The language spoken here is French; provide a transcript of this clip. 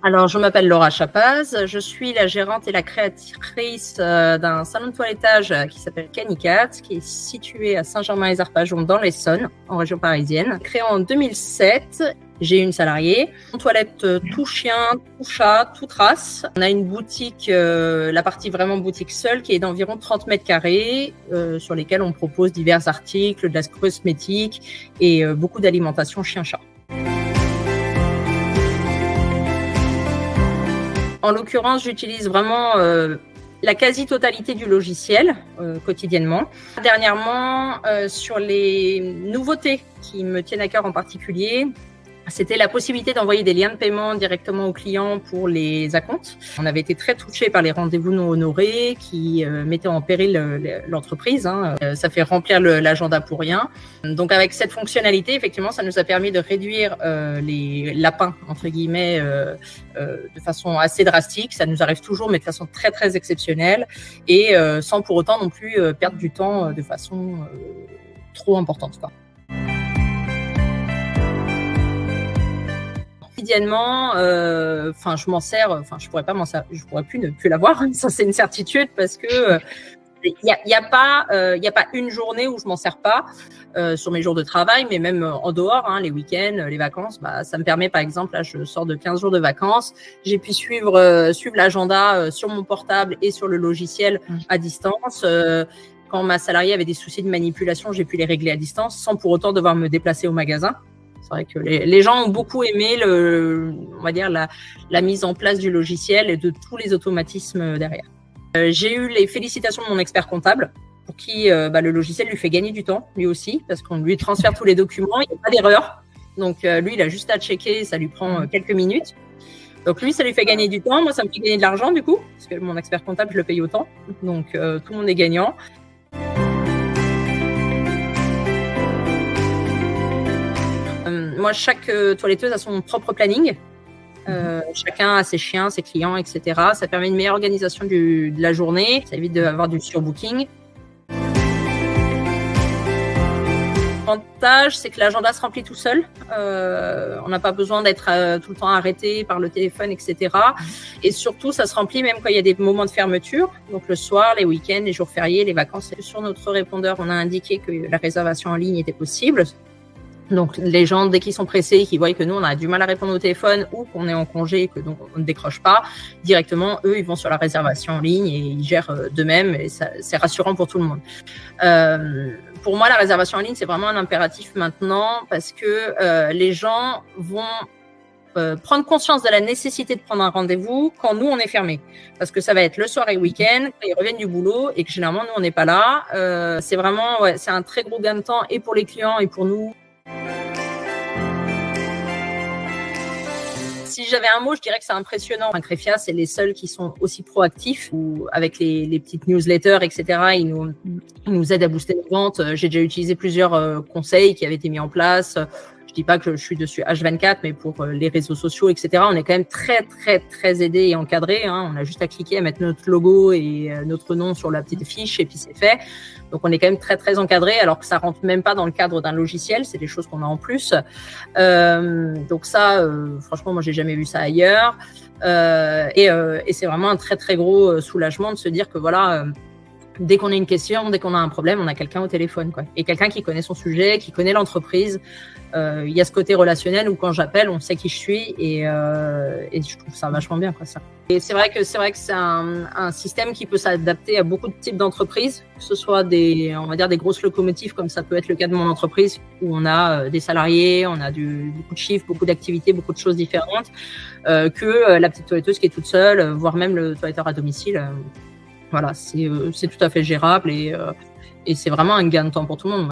Alors, je m'appelle Laura Chapaz, je suis la gérante et la créatrice d'un salon de toilettage qui s'appelle Canicat, qui est situé à Saint-Germain-les-Arpajon dans l'Essonne, en région parisienne. Créé en 2007, j'ai une salariée, une toilette tout chien, tout chat, toute race. On a une boutique, la partie vraiment boutique seule, qui est d'environ 30 mètres carrés, sur lesquels on propose divers articles, de la cosmétique et beaucoup d'alimentation chien-chat. En l'occurrence, j'utilise vraiment la quasi-totalité du logiciel quotidiennement. Dernièrement, sur les nouveautés qui me tiennent à cœur en particulier, c'était la possibilité d'envoyer des liens de paiement directement aux clients pour les acomptes. On avait été très touchés par les rendez-vous non honorés qui mettaient en péril l'entreprise. Ça fait remplir l'agenda pour rien. Donc avec cette fonctionnalité, effectivement, ça nous a permis de réduire les lapins, entre guillemets, de façon assez drastique. Ça nous arrive toujours, mais de façon très, très exceptionnelle et sans pour autant non plus perdre du temps de façon trop importante, quoi. Quotidiennement, je m'en sers. Je pourrais plus ne plus l'avoir. Ça, c'est une certitude parce que il y a pas une journée où je m'en sers pas sur mes jours de travail, mais même en dehors, les week-ends, les vacances. Ça me permet, par exemple, là, je sors de 15 jours de vacances, j'ai pu suivre l'agenda sur mon portable et sur le logiciel à distance. Quand ma salariée avait des soucis de manipulation, j'ai pu les régler à distance sans pour autant devoir me déplacer au magasin. C'est vrai que les gens ont beaucoup aimé on va dire la mise en place du logiciel et de tous les automatismes derrière. J'ai eu les félicitations de mon expert comptable pour qui le logiciel lui fait gagner du temps, lui aussi, parce qu'on lui transfère tous les documents, il n'y a pas d'erreur. Donc lui, il a juste à checker, ça lui prend quelques minutes. Donc lui, ça lui fait gagner du temps. Moi, ça me fait gagner de l'argent du coup, parce que mon expert comptable, je le paye autant. Donc tout le monde est gagnant. Moi, chaque toiletteuse a son propre planning. Chacun a ses chiens, ses clients, etc. Ça permet une meilleure organisation de la journée. Ça évite d'avoir du surbooking. L'avantage, c'est que l'agenda se remplit tout seul. On n'a pas besoin d'être tout le temps arrêté par le téléphone, etc. Et surtout, ça se remplit même quand il y a des moments de fermeture. Donc le soir, les week-ends, les jours fériés, les vacances. Sur notre répondeur, on a indiqué que la réservation en ligne était possible. Donc les gens, dès qu'ils sont pressés, qu'ils voient que nous on a du mal à répondre au téléphone ou qu'on est en congé, que donc on ne décroche pas directement, eux ils vont sur la réservation en ligne et ils gèrent d'eux-mêmes et ça, c'est rassurant pour tout le monde. Pour moi, la réservation en ligne c'est vraiment un impératif maintenant parce que les gens vont prendre conscience de la nécessité de prendre un rendez-vous quand nous on est fermé, parce que ça va être le soir et week-end quand ils reviennent du boulot et que généralement nous on n'est pas là. C'est vraiment c'est un très gros gain de temps et pour les clients et pour nous. Si j'avais un mot, je dirais que c'est impressionnant. Crefia, c'est les seuls qui sont aussi proactifs, ou avec les petites newsletters, etc. Ils nous aident à booster les ventes. J'ai déjà utilisé plusieurs conseils qui avaient été mis en place. Je dis pas que je suis dessus H24, mais pour les réseaux sociaux, etc. On est quand même très, très, très aidé et encadré. On a juste à cliquer, à mettre notre logo et notre nom sur la petite fiche et puis c'est fait. Donc, on est quand même très, très encadré alors que ça rentre même pas dans le cadre d'un logiciel. C'est des choses qu'on a en plus. Donc ça, franchement, moi, j'ai jamais vu ça ailleurs. Et c'est vraiment un très, très gros soulagement de se dire que voilà, dès qu'on a une question, dès qu'on a un problème, on a quelqu'un au téléphone, quoi. Et quelqu'un qui connaît son sujet, qui connaît l'entreprise. Il y a ce côté relationnel où quand j'appelle, on sait qui je suis et je trouve ça vachement bien, quoi, ça. Et c'est vrai que c'est un système qui peut s'adapter à beaucoup de types d'entreprises, que ce soit on va dire des grosses locomotives comme ça peut être le cas de mon entreprise où on a des salariés, on a beaucoup de chiffres, beaucoup d'activités, beaucoup de choses différentes, que la petite toiletteuse qui est toute seule, voire même le toiletteur à domicile. Voilà, c'est tout à fait gérable et c'est vraiment un gain de temps pour tout le monde.